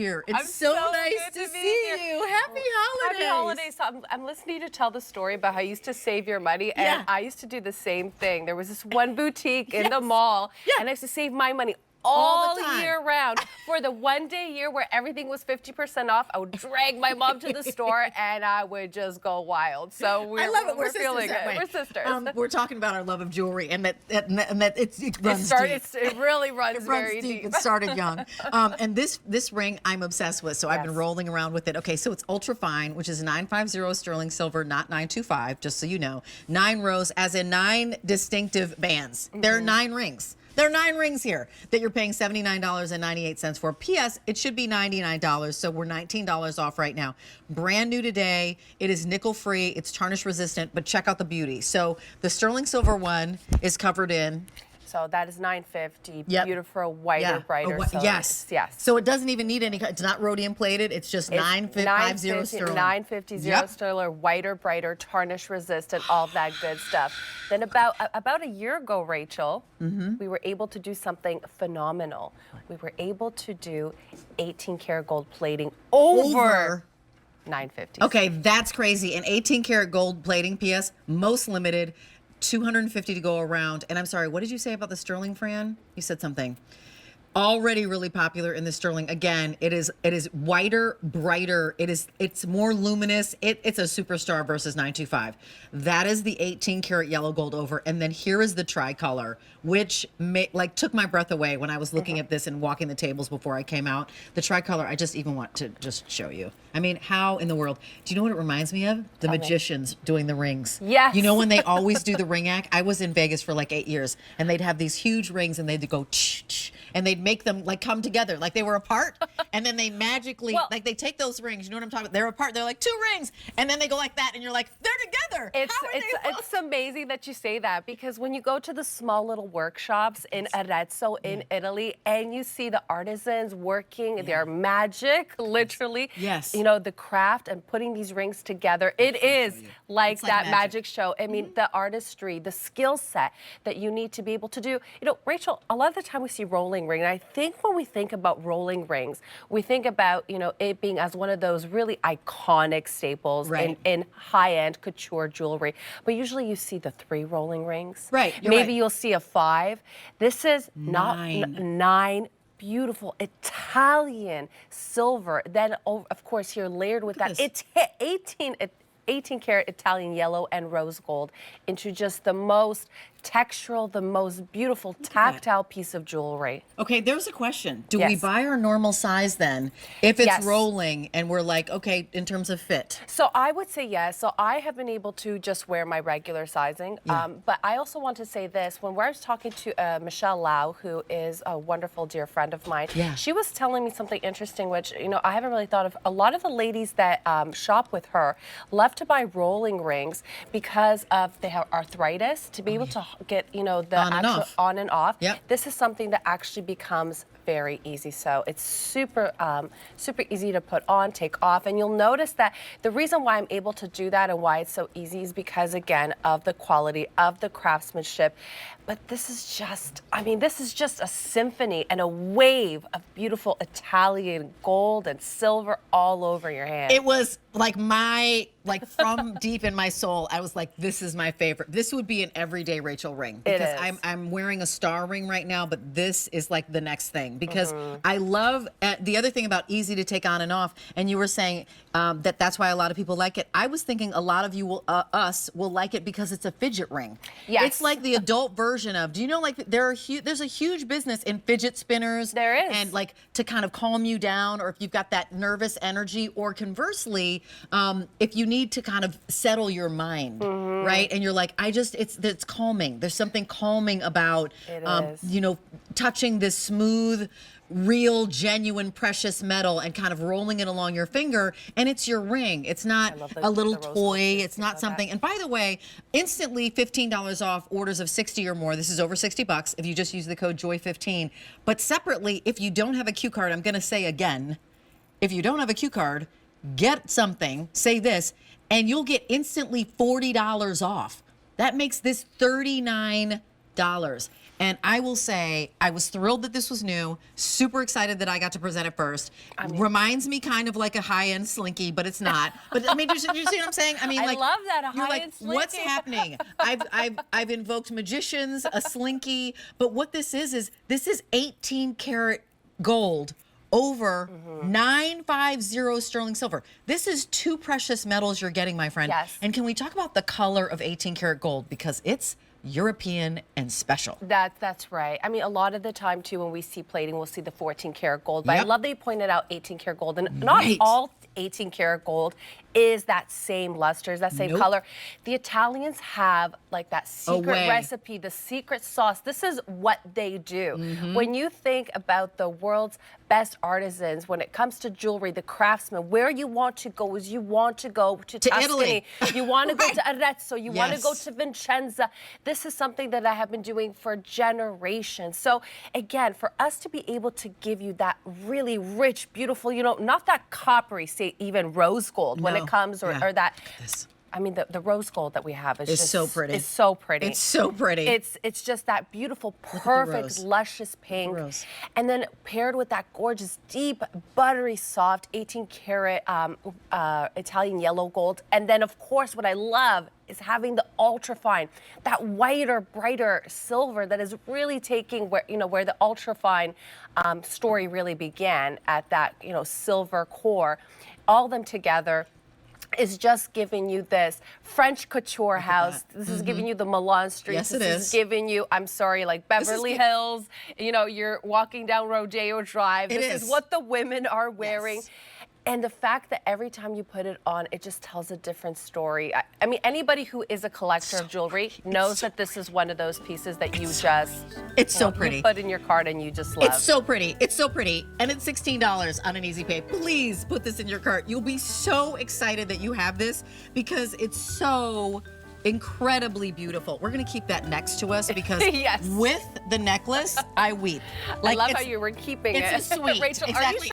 here. It's so nice to see you. Happy holidays. Happy holidays. So I'm listening to you tell the story about how you used to save your money, and I used to do the same thing. There was this one boutique in the mall, and I used to save my money all year round. For the one-day year where everything was 50% off, I would drag my mom to the store and I would just go wild. So I love it. We're feeling sisters. it. We're sisters. We're talking about our love of jewelry, and that it runs deep. It really runs very deep. It started young. And this ring I'm obsessed with, so I've been rolling around with it. Okay, so it's UltraFine, which is 950 sterling silver, not 925, just so you know. 9 rows, as in 9 distinctive bands. There are 9 rings. There are 9 rings here that you're paying $79.98 for. P.S. It should be $99, so we're $19 off right now. Brand new today. It is nickel-free. It's tarnish resistant, but check out the beauty. So the sterling silver one is covered in. So that is $950. Beautiful, whiter, brighter. Yes. So it doesn't even need any. It's not rhodium plated. It's just $950 sterling. $950 sterling, whiter, brighter, tarnish resistant, all that good stuff. Then about a year ago, Rachel, we were able to do something phenomenal. We were able to do 18 karat gold plating over $950. Okay, that's crazy. And 18 karat gold plating, P.S. most limited. 250 to go around. And I'm sorry, what did you say about the sterling, Fran? You said something. Already really popular in the sterling. Again, it is whiter, brighter. It's more luminous. It's a superstar versus 925. That is the 18 karat yellow gold over. And then here is the tricolor, which took my breath away when I was looking at this and walking the tables before I came out. The tricolor, I just even want to just show you. I mean, how in the world? Do you know what it reminds me of? The magicians doing the rings. Yes. You know when they always do the ring act? I was in Vegas for like 8 years, and they'd have these huge rings, and they'd go ch-ch, and they'd make them like come together like they were apart, and then they magically they take those rings. You know what I'm talking about? They're apart. They're like 2 rings, and then they go like that, and you're like, they're together. It's amazing that you say that, because when you go to the small little workshops in Arezzo in Italy, and you see the artisans working their magic, literally. Yes. You know, the craft and putting these rings together, it is like that magic show. I mean, the artistry, the skill set that you need to be able to do. You know, Rachel, a lot of the time we see rolling ring, and I think when we think about rolling rings, we think about, you know, it being as one of those really iconic staples in high-end couture jewelry. But usually you see the 3 rolling rings. Right. Maybe you'll see a 5. This is not 9 beautiful Italian silver. Then, of course, here layered with that, it's 18 karat Italian yellow and rose gold into just the most textural, the most beautiful tactile piece of jewelry. Okay, there's a question. Do we buy our normal size then if it's rolling and we're like, okay, in terms of fit? So I would say yes. So I have been able to just wear my regular sizing. But I also want to say this. When I was talking to Michelle Lau, who is a wonderful dear friend of mine, she was telling me something interesting, which, you know, I haven't really thought of. A lot of the ladies that shop with her love to buy rolling rings because they have arthritis, to be able to get, you know, the actual on and off. This is something that actually becomes very easy. So it's super easy to put on, take off. And you'll notice that the reason why I'm able to do that and why it's so easy is because, again, of the quality of the craftsmanship. But this is just, I mean, this is just a symphony and a wave of beautiful Italian gold and silver all over your hand. It was like from deep in my soul, I was like, this is my favorite. This would be an everyday Rachel ring. Because I'm wearing a star ring right now, but this is like the next thing. Because I love, the other thing about easy to take on and off, and you were saying that's why a lot of people like it. I was thinking a lot of you will like it because it's a fidget ring. Yes. It's like the adult version of, do you know, like there's a huge business in fidget spinners. There is. And like to kind of calm you down, or if you've got that nervous energy, or conversely, if you need to kind of settle your mind, right? And you're like, it's calming. There's something calming about, you know, touching this smooth, real, genuine, precious metal and kind of rolling it along your finger, and it's your ring. It's not a little toy. It's not something. And by the way, instantly $15 off orders of 60 or more. This is over 60 bucks if you just use the code JOY15. But separately, if you don't have a Q card, I'm going to say again, if you don't have a Q card, get something, say this, and you'll get instantly $40 off. That makes this $39. And I will say, I was thrilled that this was new, super excited that I got to present it first. Reminds me kind of like a high-end slinky, but it's not. But I mean, you see what I'm saying? I mean, I love that, a you're high-end like, slinky. what's happening? I've invoked magicians, a slinky, but what this is this is 18 karat gold over 950 sterling silver. This is two precious metals you're getting, my friend. Yes. And can we talk about the color of 18 karat gold? Because it's European and special. That's right. I mean, a lot of the time, too, when we see plating, we'll see the 14 karat gold. But I love that you pointed out 18 karat gold. And not all 18 karat gold is that same luster, is that same color. The Italians have like that secret recipe, the secret sauce. This is what they do. When you think about the world's best artisans, when it comes to jewelry, the craftsmen, where you want to go is you want to go to Tuscany. Italy. You want to go to Arezzo. You want to go to Vincenza. This is something that I have been doing for generations. So again, for us to be able to give you that really rich, beautiful, you know, not that coppery, say even rose gold when it comes, or that. I mean, the rose gold that we have is just so pretty. It's so pretty. It's so pretty. It's just that beautiful, perfect, luscious pink. And then paired with that gorgeous, deep, buttery, soft 18 karat Italian yellow gold. And then, of course, what I love is having the UltraFine, that whiter, brighter silver that is really taking where, you know, where the UltraFine story really began, at that, you know, silver core. All of them together is just giving you this French couture house. This is giving you the Milan Street. Yes, this is giving you, I'm sorry, like Beverly Hills. You know, you're walking down Rodeo Drive. This is what the women are wearing. And the fact that every time you put it on, it just tells a different story. I mean, anybody who is a collector of jewelry knows that this is one of those pieces that you just... It's so pretty. You put in your cart and you just love. It's so pretty. It's so pretty. And it's $16 on an easy pay. Please put this in your cart. You'll be so excited that you have this because it's so incredibly beautiful. We're going to keep that next to us because with the necklace, I weep. I love how you were keeping it. It's a sweet. Rachel, exactly. are you